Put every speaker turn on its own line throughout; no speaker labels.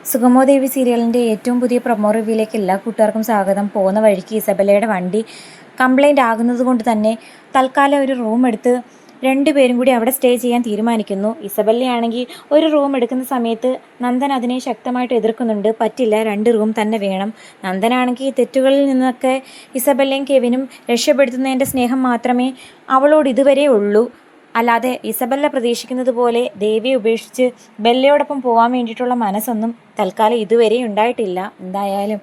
സുഗമോ ദേവി സീരിയലിൻ്റെ ഏറ്റവും പുതിയ പ്രൊമോ റിവ്യൂയിലേക്ക് എല്ലാ കൂട്ടുകാർക്കും സ്വാഗതം. പോകുന്ന വഴിക്ക് ഇസബല്ലയുടെ വണ്ടി കംപ്ലൈൻ്റ് ആകുന്നത് കൊണ്ട് തന്നെ തൽക്കാലം ഒരു റൂം എടുത്ത് രണ്ടുപേരും കൂടി അവിടെ സ്റ്റേ ചെയ്യാൻ തീരുമാനിക്കുന്നു. ഇസബല്ലയാണെങ്കിൽ ഒരു റൂം എടുക്കുന്ന സമയത്ത് നന്ദൻ അതിനെ ശക്തമായിട്ട് എതിർക്കുന്നുണ്ട്. പറ്റില്ല, 2 റൂം തന്നെ വേണം. നന്ദനാണെങ്കിൽ തെറ്റുകളിൽ നിന്നൊക്കെ ഇസബല്ലയും കെവിനും രക്ഷപ്പെടുത്തുന്നതിൻ്റെ സ്നേഹം മാത്രമേ അവളോട് ഇതുവരെ ഉള്ളൂ. അല്ലാതെ ഇസബല്ല പ്രതീക്ഷിക്കുന്നത് പോലെ ദേവിയെ ഉപേക്ഷിച്ച് ബെല്ലയോടൊപ്പം പോകാൻ വേണ്ടിയിട്ടുള്ള മനസ്സൊന്നും തൽക്കാലം ഇതുവരെ ഉണ്ടായിട്ടില്ല. എന്തായാലും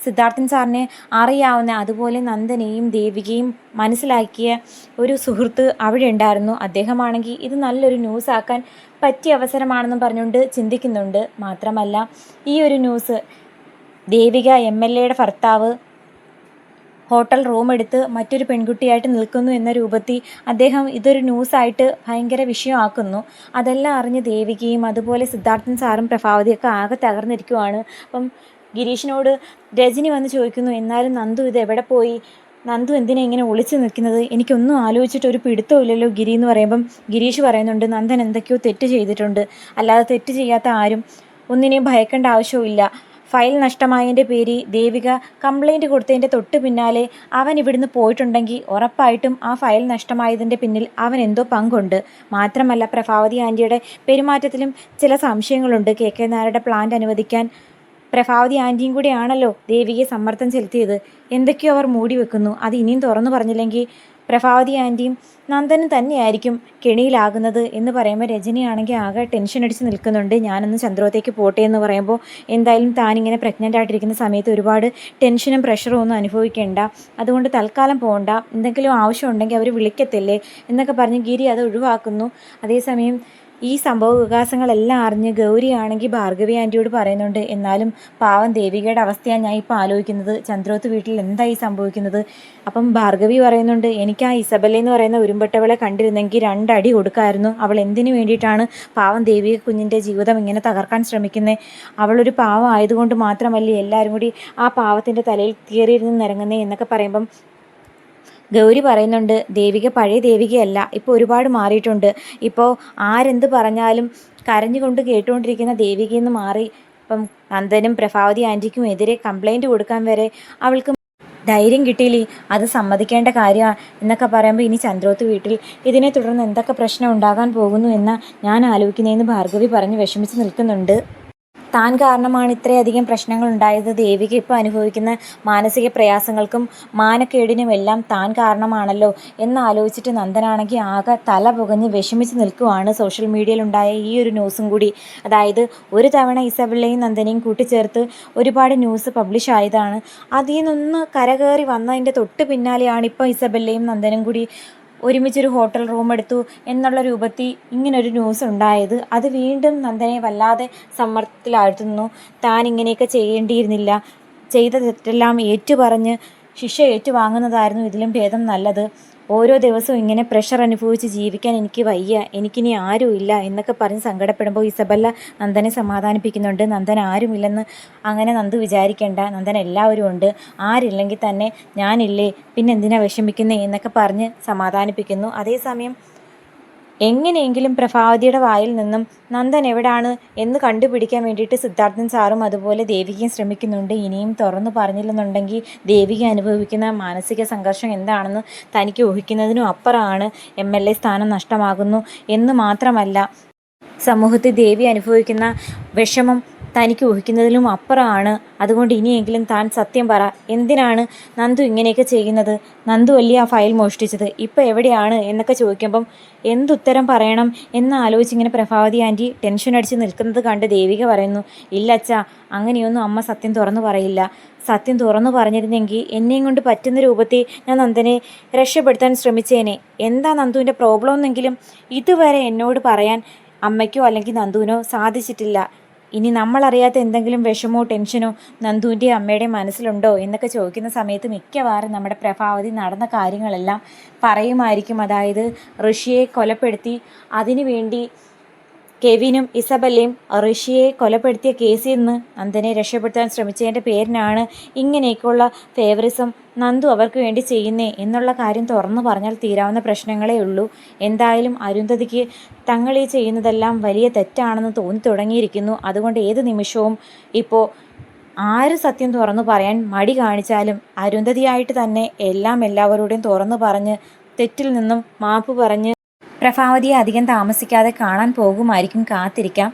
സിദ്ധാർത്ഥൻ സാറിനെ അറിയാവുന്ന, അതുപോലെ നന്ദനെയും ദേവികയും മനസ്സിലാക്കിയ ഒരു സുഹൃത്ത് അവിടെ ഉണ്ടായിരുന്നു. അദ്ദേഹമാണെങ്കിൽ ഇത് നല്ലൊരു ന്യൂസ് ആക്കാൻ പറ്റിയ അവസരമാണെന്നും പറഞ്ഞുകൊണ്ട് ചിന്തിക്കുന്നുണ്ട്. മാത്രമല്ല, ഈ ഒരു ന്യൂസ് ദേവിക MLAയുടെ ഭർത്താവ് ഹോട്ടൽ റൂം എടുത്ത് മറ്റൊരു പെൺകുട്ടിയായിട്ട് നിൽക്കുന്നു എന്ന രൂപത്തിൽ അദ്ദേഹം ഇതൊരു ന്യൂസായിട്ട് ഭയങ്കര വിഷയമാക്കുന്നു. അതെല്ലാം അറിഞ്ഞ് ദേവികയും അതുപോലെ സിദ്ധാർത്ഥൻ സാറും പ്രഭാവതിയൊക്കെ ആകെ തകർന്നിരിക്കുവാണ്. അപ്പം ഗിരീഷിനോട് രജനി വന്ന് ചോദിക്കുന്നു, എന്നാലും നന്ദു ഇത് എവിടെ പോയി? നന്ദു എന്തിനാ ഇങ്ങനെ ഒളിച്ചു നിൽക്കുന്നത്? എനിക്കൊന്നും ആലോചിച്ചിട്ട് ഒരു പിടുത്തമില്ലല്ലോ ഗിരി എന്ന് പറയുമ്പം ഗിരീഷ് പറയുന്നുണ്ട്, നന്ദൻ എന്തൊക്കെയോ തെറ്റ് ചെയ്തിട്ടുണ്ട്. അല്ലാതെ തെറ്റ് ചെയ്യാത്ത ആരും ഒന്നിനെയും ഭയക്കേണ്ട ആവശ്യമില്ല. ഫയൽ നഷ്ടമായതിൻ്റെ പേരിൽ ദേവിക കംപ്ലൈൻറ്റ് കൊടുത്തതിൻ്റെ തൊട്ട് പിന്നാലെ അവൻ ഇവിടുന്ന് പോയിട്ടുണ്ടെങ്കിൽ ഉറപ്പായിട്ടും ആ ഫയൽ നഷ്ടമായതിൻ്റെ പിന്നിൽ അവൻ എന്തോ പങ്കുണ്ട്. മാത്രമല്ല, പ്രഭാവതി ആൻറ്റിയുടെ പെരുമാറ്റത്തിലും ചില സംശയങ്ങളുണ്ട്. KK നായരുടെ പ്ലാന്റ് അനുവദിക്കാൻ പ്രഭാവതി ആൻറ്റിയും കൂടിയാണല്ലോ ദേവികയെ സമ്മർദ്ദം ചെലുത്തിയത്. എന്തൊക്കെയോ അവർ മൂടി വെക്കുന്നു. അത് ഇനിയും തുറന്നു പറഞ്ഞില്ലെങ്കിൽ പ്രഭാവതി ആൻറ്റിയും നന്ദനും തന്നെയായിരിക്കും കെണിയിലാകുന്നത് എന്ന് പറയുമ്പോൾ രജനിയാണെങ്കിൽ ആകെ ടെൻഷൻ അടിച്ച് നിൽക്കുന്നുണ്ട്. ഞാനൊന്ന് ചന്ദ്രോത്തേക്ക് പോട്ടെ എന്ന് പറയുമ്പോൾ, എന്തായാലും താനിങ്ങനെ പ്രഗ്നൻ്റ് ആയിട്ടിരിക്കുന്ന സമയത്ത് ഒരുപാട് ടെൻഷനും പ്രഷറും ഒന്നും അനുഭവിക്കേണ്ട, അതുകൊണ്ട് തൽക്കാലം പോകണ്ട, എന്തെങ്കിലും ആവശ്യമുണ്ടെങ്കിൽ അവർ വിളിക്കത്തില്ലേ എന്നൊക്കെ പറഞ്ഞ് ഗിരി അത് ഒഴിവാക്കുന്നു. അതേസമയം ഈ സംഭവ വികാസങ്ങളെല്ലാം അറിഞ്ഞ് ഗൗരിയാണെങ്കിൽ ഭാർഗവി ആൻറ്റിയോട് പറയുന്നുണ്ട്, എന്നാലും പാവം ദേവികയുടെ അവസ്ഥയാണ് ഞാൻ ഇപ്പോൾ ആലോചിക്കുന്നത്. ചന്ദ്രോത്ത് വീട്ടിൽ എന്തായി സംഭവിക്കുന്നത്? അപ്പം ഭാർഗവി പറയുന്നുണ്ട്, എനിക്ക് ആ ഇസബല്ല എന്ന് പറയുന്ന ഉരുമ്പെട്ടവളെ കണ്ടിരുന്നെങ്കിൽ 2 അടി കൊടുക്കായിരുന്നു. അവൾ എന്തിനു വേണ്ടിയിട്ടാണ് പാവം ദേവിക കുഞ്ഞിൻ്റെ ജീവിതം ഇങ്ങനെ തകർക്കാൻ ശ്രമിക്കുന്നത്? അവളൊരു പാവം ആയതുകൊണ്ട് മാത്രമല്ലേ എല്ലാവരും കൂടി ആ പാവത്തിൻ്റെ തലയിൽ കയറിയിരുന്ന് നിരങ്ങുന്നേ എന്നൊക്കെ പറയുമ്പം ഗൗരി പറയുന്നുണ്ട്, ദേവിക പഴയ ദേവികയല്ല, ഇപ്പോൾ ഒരുപാട് മാറിയിട്ടുണ്ട്. ഇപ്പോൾ ആരെന്ത് പറഞ്ഞാലും കരഞ്ഞുകൊണ്ട് കേട്ടുകൊണ്ടിരിക്കുന്ന ദേവികയെന്ന് മാറി ഇപ്പം നന്ദനും പ്രഭാവതി ആൻറ്റിക്കും എതിരെ കംപ്ലൈൻറ്റ് കൊടുക്കാൻ വരെ അവൾക്ക് ധൈര്യം കിട്ടിയില്ലേ? അത് സമ്മതിക്കേണ്ട കാര്യമാണ് എന്നൊക്കെ പറയുമ്പോൾ ഇനി ചന്ദ്രോത്ത് വീട്ടിൽ ഇതിനെ തുടർന്ന് എന്തൊക്കെ പ്രശ്നം ഉണ്ടാകാൻ പോകുന്നു എന്ന് ഞാൻ ആലോചിക്കുന്നതെന്ന് ഭാർഗവി പറഞ്ഞ് വിഷമിച്ച് നിൽക്കുന്നുണ്ട്. താൻ കാരണമാണ് ഇത്രയധികം പ്രശ്നങ്ങൾ ഉണ്ടായത്. ദേവിക ഇപ്പോൾ അനുഭവിക്കുന്ന മാനസിക പ്രയാസങ്ങൾക്കും മാനക്കേടിനുമെല്ലാം താൻ കാരണമാണല്ലോ എന്നാലോചിച്ചിട്ട് നന്ദനാണെങ്കിൽ ആകെ തല പുകഞ്ഞ് വിഷമിച്ച് നിൽക്കുവാണ്. സോഷ്യൽ മീഡിയയിലുണ്ടായ ഈ ഒരു ന്യൂസും കൂടി, അതായത് ഒരു തവണ ഇസബല്ലയും നന്ദനയും കൂട്ടിച്ചേർത്ത് ഒരുപാട് ന്യൂസ് പബ്ലിഷ് ആയതാണ്. അതിൽ നിന്നൊന്ന് കരകയറി വന്നതിൻ്റെ തൊട്ട് പിന്നാലെയാണ് ഇപ്പോൾ ഇസബല്ലയും നന്ദനും കൂടി ഒരുമിച്ചൊരു ഹോട്ടൽ റൂം എടുത്തു എന്നുള്ള രൂപത്തിൽ ഇങ്ങനൊരു ന്യൂസ് ഉണ്ടായത്. അത് വീണ്ടും നന്ദനെ വല്ലാതെ സമ്മർദ്ദത്തിലാഴ്ത്തുന്നു. താൻ ഇങ്ങനെയൊക്കെ ചെയ്യേണ്ടിയിരുന്നില്ല, ചെയ്ത തെറ്റെല്ലാം ഏറ്റുപറഞ്ഞ് ശിക്ഷ ഏറ്റുവാങ്ങുന്നതായിരുന്നു ഇതിലും ഭേദം നല്ലത്. ഓരോ ദിവസവും ഇങ്ങനെ പ്രഷർ അനുഭവിച്ച് ജീവിക്കാൻ എനിക്ക് വയ്യ, എനിക്കിനി ആരുമില്ല എന്നൊക്കെ പറഞ്ഞ് സങ്കടപ്പെടുമ്പോൾ ഇസബല്ല നന്ദനെ സമാധാനിപ്പിക്കുന്നുണ്ട്. നന്ദൻ ആരുമില്ലെന്ന് അങ്ങനെ നന്ദു വിചാരിക്കേണ്ട, നന്ദൻ എല്ലാവരും ഉണ്ട്, ആരില്ലെങ്കിൽ തന്നെ ഞാനില്ലേ, പിന്നെ എന്തിനാ വിഷമിക്കുന്നേ എന്നൊക്കെ പറഞ്ഞ് സമാധാനിപ്പിക്കുന്നു. അതേസമയം എങ്ങനെയെങ്കിലും പ്രഭാവതിയുടെ വായിൽ നിന്നും നന്ദൻ എവിടാണ് എന്ന് കണ്ടുപിടിക്കാൻ വേണ്ടിയിട്ട് സിദ്ധാർത്ഥൻ സാറും അതുപോലെ ദേവികയും ശ്രമിക്കുന്നുണ്ട്. ഇനിയും തുറന്നു പറഞ്ഞില്ലെന്നുണ്ടെങ്കിൽ ദേവിക അനുഭവിക്കുന്ന മാനസിക സംഘർഷം എന്താണെന്ന് തനിക്ക് ഊഹിക്കുന്നതിനും അപ്പുറമാണ്. MLA സ്ഥാനം നഷ്ടമാകുന്നു എന്ന് മാത്രമല്ല, സമൂഹത്തിൽ ദേവി അനുഭവിക്കുന്ന വിഷമം തനിക്ക് ഊഹിക്കുന്നതിലും അപ്പുറമാണ്. അതുകൊണ്ട് ഇനിയെങ്കിലും താൻ സത്യം പറ, എന്തിനാണ് നന്ദു ഇങ്ങനെയൊക്കെ ചെയ്യുന്നത്? നന്ദു അല്ലേ ആ ഫയൽ മോഷ്ടിച്ചത്? ഇപ്പോൾ എവിടെയാണ് എന്നൊക്കെ ചോദിക്കുമ്പം എന്തുത്തരം പറയണം എന്ന് ആലോചിച്ചിങ്ങനെ പ്രഭാവതി ആൻറ്റി ടെൻഷൻ അടിച്ച് നിൽക്കുന്നത് കണ്ട് ദേവിക പറയുന്നു, ഇല്ല അച്ഛാ, അങ്ങനെയൊന്നും അമ്മ സത്യം തുറന്നു പറയില്ല. സത്യം തുറന്നു പറഞ്ഞിരുന്നെങ്കിൽ എന്നെയും കൊണ്ട് പറ്റുന്ന രൂപത്തിൽ ഞാൻ നന്ദനെ രക്ഷപ്പെടുത്താൻ ശ്രമിച്ചേനെ. എന്താ നന്ദുവിൻ്റെ പ്രോബ്ലം എന്നെങ്കിലും ഇതുവരെ എന്നോട് പറയാൻ അമ്മയ്ക്കോ അല്ലെങ്കിൽ നന്ദുവിനോ സാധിച്ചിട്ടില്ല. ഇനി നമ്മളറിയാത്ത എന്തെങ്കിലും വിഷമോ ടെൻഷനോ നന്ദുവിൻ്റെയും അമ്മയുടെയും മനസ്സിലുണ്ടോ എന്നൊക്കെ ചോദിക്കുന്ന സമയത്ത് മിക്കവാറും നമ്മുടെ പ്രഭാവതി നടന്ന കാര്യങ്ങളെല്ലാം പറയുമായിരിക്കും. അതായത് ഋഷിയെ കൊലപ്പെടുത്തി അതിനു വേണ്ടി കെവിനും ഇസബല്ലയും ഋഷിയെ കൊലപ്പെടുത്തിയ കേസിൽ നിന്ന് നന്ദനെ രക്ഷപ്പെടുത്താൻ ശ്രമിച്ചതിൻ്റെ പേരിനാണ് ഇങ്ങനെയൊക്കെയുള്ള ഫേവറിസം നന്ദു അവർക്ക് വേണ്ടി ചെയ്യുന്നേ എന്നുള്ള കാര്യം തുറന്നു പറഞ്ഞാൽ തീരാവുന്ന പ്രശ്നങ്ങളേ ഉള്ളൂ. എന്തായാലും അരുന്ധതിക്ക് തങ്ങൾ ഈ ചെയ്യുന്നതെല്ലാം വലിയ തെറ്റാണെന്ന് തോന്നി തുടങ്ങിയിരിക്കുന്നു. അതുകൊണ്ട് ഏത് നിമിഷവും ഇപ്പോൾ ആര് സത്യം തുറന്നു പറയാൻ മടി കാണിച്ചാലും അരുന്ധതിയായിട്ട് തന്നെ എല്ലാം എല്ലാവരോടും തുറന്നു പറഞ്ഞ് തെറ്റിൽ നിന്നും മാപ്പ് പറഞ്ഞ് പ്രഭാവതിയെ അധികം താമസിക്കാതെ കാണാൻ പോകുമായിരിക്കും. കാത്തിരിക്കാം.